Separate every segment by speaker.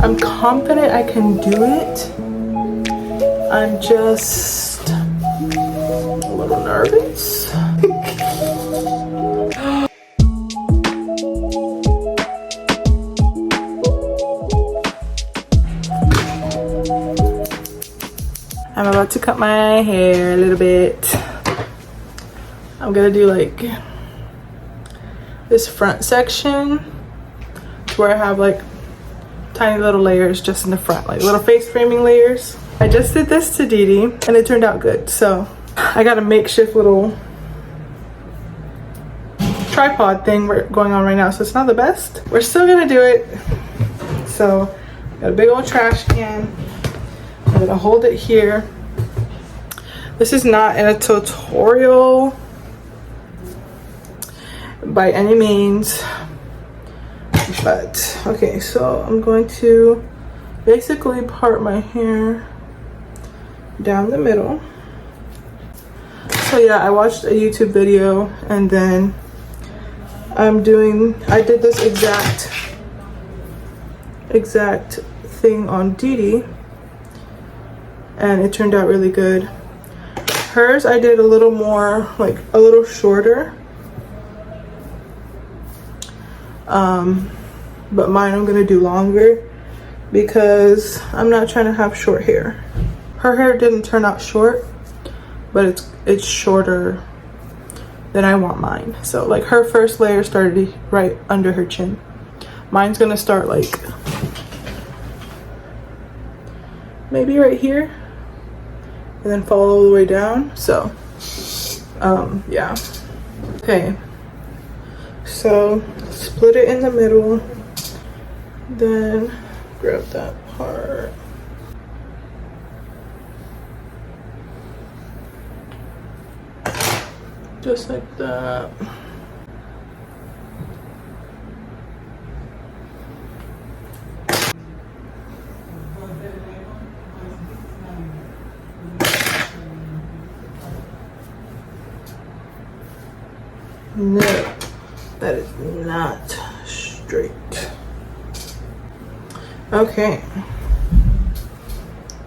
Speaker 1: I'm confident I can do it. I'm just a little nervous. I'm about to cut my hair a little bit. I'm gonna do like this front section to where I have like tiny little layers just in the front, like little face framing layers. I just did this to Dee Dee and it turned out good. So I got a makeshift little tripod thing going on right now, so it's not the best. We're still gonna do it. So got a big old trash can. I'm gonna hold it here. This is not in a tutorial by any means, but okay, so I'm going to basically part my hair down the middle. So yeah, I watched a YouTube video and then I did this exact thing on Dee Dee and it turned out really good. Hers I did a little more, like a little shorter, but mine I'm gonna do longer because I'm not trying to have short hair. Her hair didn't turn out short, but it's shorter than I want mine. So like her first layer started right under her chin. Mine's gonna start like maybe right here and then fall all the way down. So yeah. Okay, so split it in the middle, then grab that part. Just like that. No, that is not straight. Okay.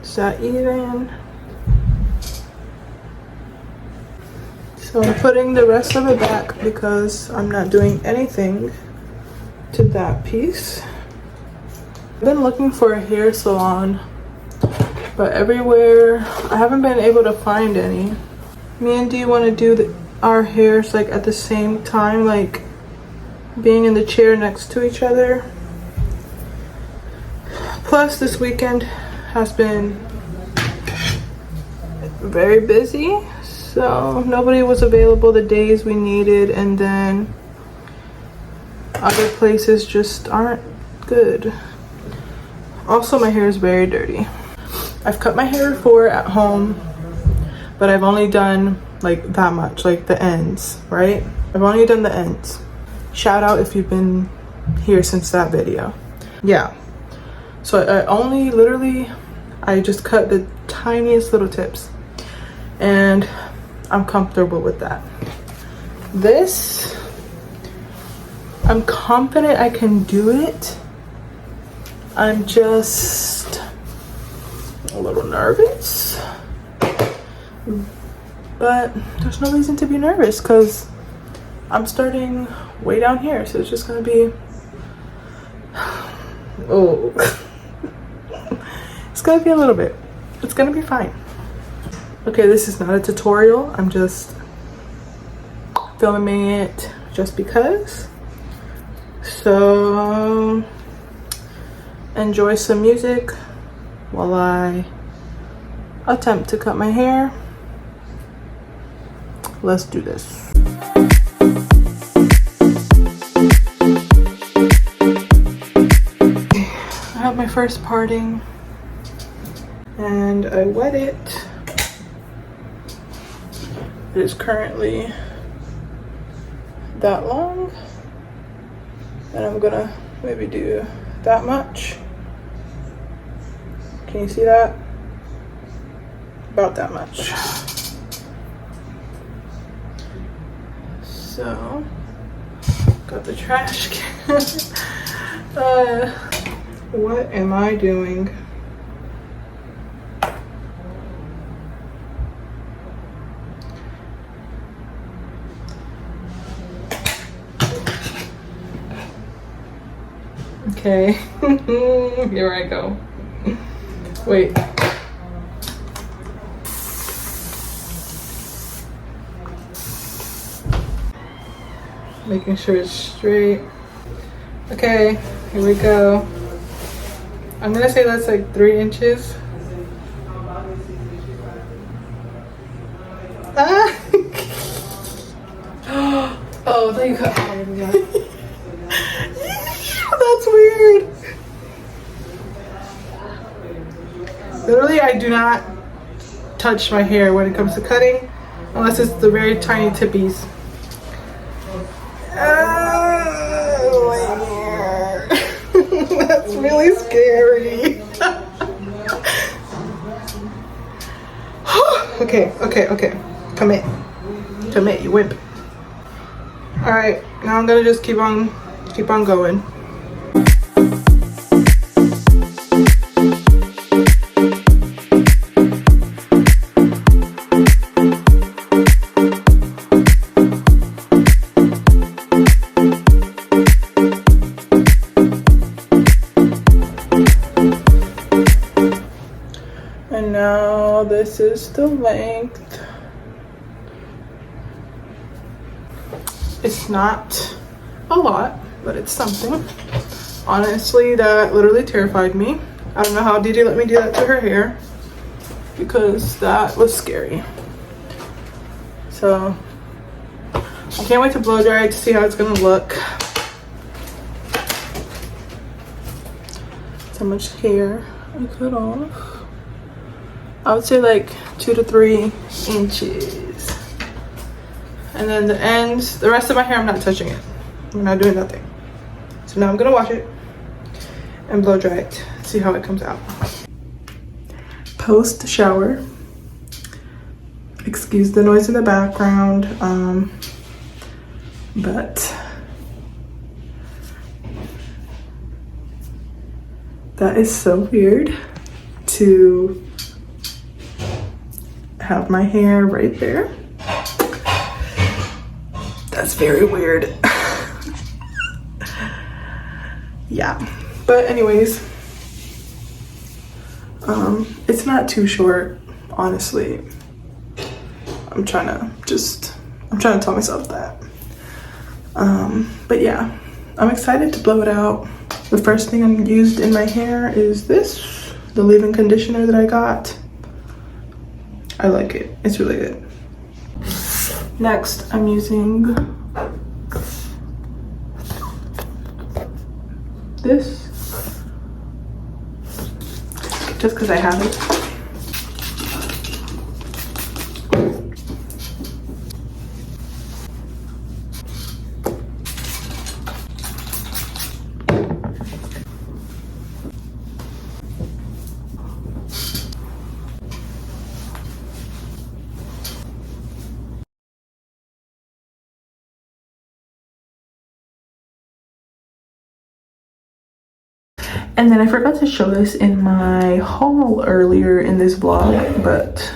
Speaker 1: Is that even? So I'm putting the rest of it back because I'm not doing anything to that piece. I've been looking for a hair salon, but everywhere I haven't been able to find any. Me and Dee want to do our hairs like at the same time, like being in the chair next to each other. Plus this weekend has been very busy, so nobody was available the days we needed, and then other places just aren't good. Also, my hair is very dirty. I've cut my hair before at home, but I've only done like that much, like the ends, right? I've only done the ends. Shout out if you've been here since that video. Yeah, so I just cut the tiniest little tips and I'm comfortable with that. This, I'm confident I can do it. I'm just a little nervous, but there's no reason to be nervous because I'm starting way down here, so it's just gonna be it's gonna be a little bit, it's gonna be fine. Okay, this is not a tutorial, I'm just filming it just because. So enjoy some music while I attempt to cut my hair. Let's do this. I have my first parting and I wet it. It is currently that long, and I'm gonna maybe do that much. Can you see that? About that much. So, got the trash can. What am I doing? Okay, here I go. Wait. Making sure it's straight. Okay, here we go. I'm gonna say that's like 3 inches. Ah! Oh, there you go. That's weird. Literally, I do not touch my hair when it comes to cutting, unless it's the very tiny tippies. Oh, my hair. That's really scary. Okay. Commit, you wimp. All right, now I'm gonna just keep on going. And now this is the length. It's not a lot, but it's something. Honestly, that literally terrified me. I don't know how Didi let me do that to her hair, because that was scary. So I can't wait to blow dry it to see how it's gonna look. So much hair I cut off. I would say like 2 to 3 inches. And then the ends, the rest of my hair, I'm not touching it. I'm not doing nothing. So now I'm gonna wash it and blow dry it, see how it comes out. Post shower. Excuse the noise in the background, but that is so weird to have my hair right there. That's very weird. Yeah, but anyways, it's not too short, honestly. I'm trying to tell myself that. But yeah, I'm excited to blow it out. The first thing I used in my hair is this, the leave-in conditioner that I got. I like it, it's really good. Next, I'm using this, just because I have it. And then I forgot to show this in my haul earlier in this vlog, but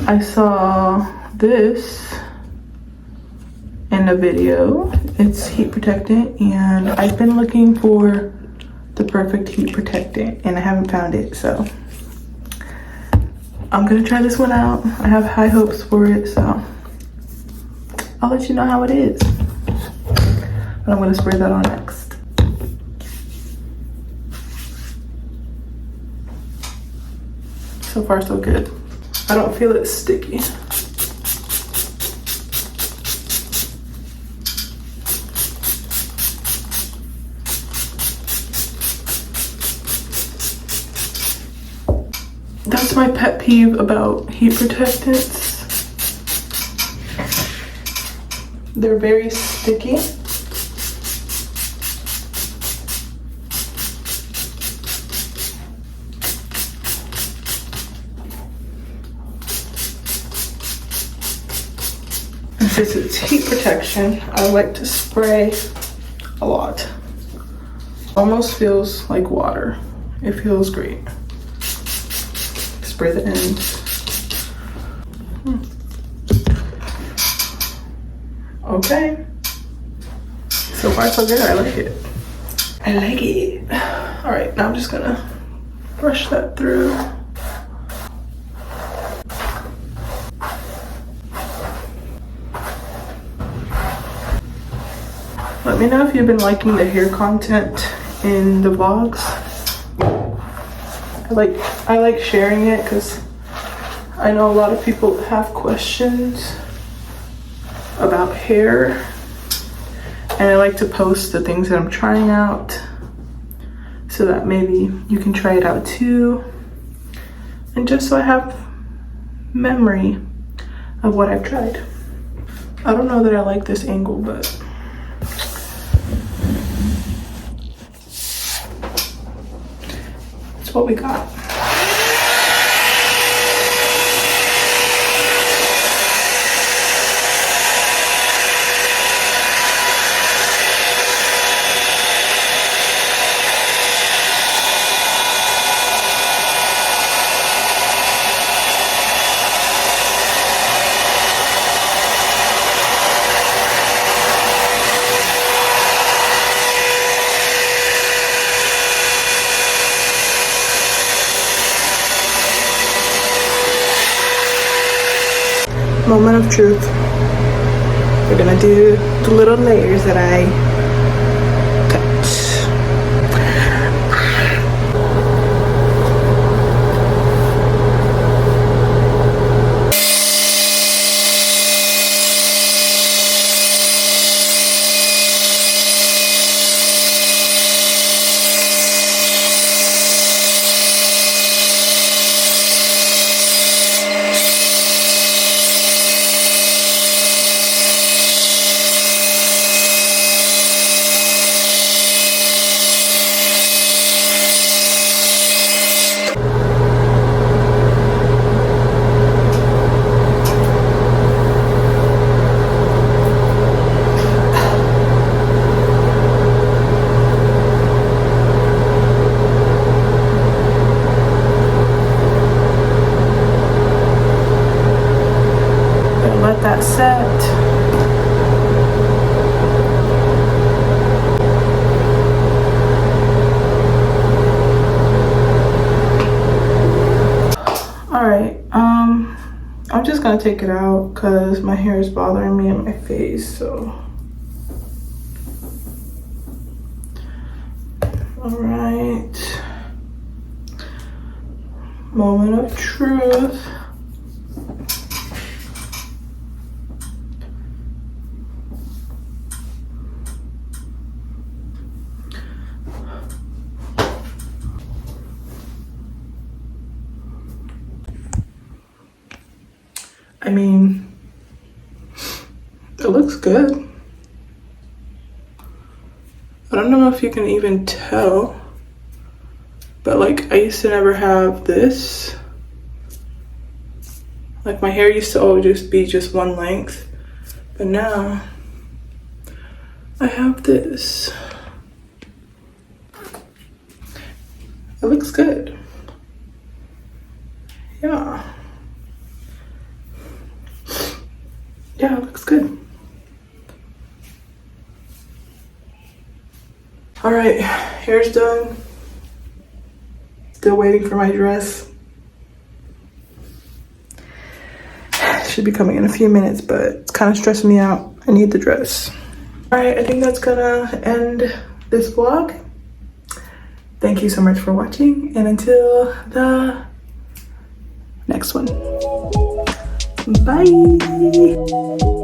Speaker 1: I saw this in a video. It's heat protectant, and I've been looking for the perfect heat protectant and I haven't found it, so I'm gonna try this one out. I have high hopes for it, so I'll let you know how it is. But I'm gonna spray that on next. So far so good. I don't feel it sticky. That's my pet peeve about heat protectants. They're very sticky. Since it's heat protection, I like to spray a lot Almost feels like water. It feels great. Spray the end. Okay. So far so good, I like it. I like it. All right, now I'm just gonna brush that through. Let me know if you've been liking the hair content in the vlogs. I like sharing it because I know a lot of people have questions about hair, and I like to post the things that I'm trying out so that maybe you can try it out too, and just so I have memory of what I've tried. I don't know that I like this angle, but it's what we got. Moment of truth. We're gonna do the little layers that I cut. Let that set. All right, I'm just gonna take it out because my hair is bothering me in my face, so. All right, moment of truth. I mean, it looks good. I don't know if you can even tell, but like I used to never have this. Like my hair used to always just be just one length, but now I have this. It looks good. Yeah. Yeah, it looks good. All right, hair's done. Still waiting for my dress. Should be coming in a few minutes, but it's kind of stressing me out. I need the dress. All right, I think that's gonna end this vlog. Thank you so much for watching, and until the next one. Bye.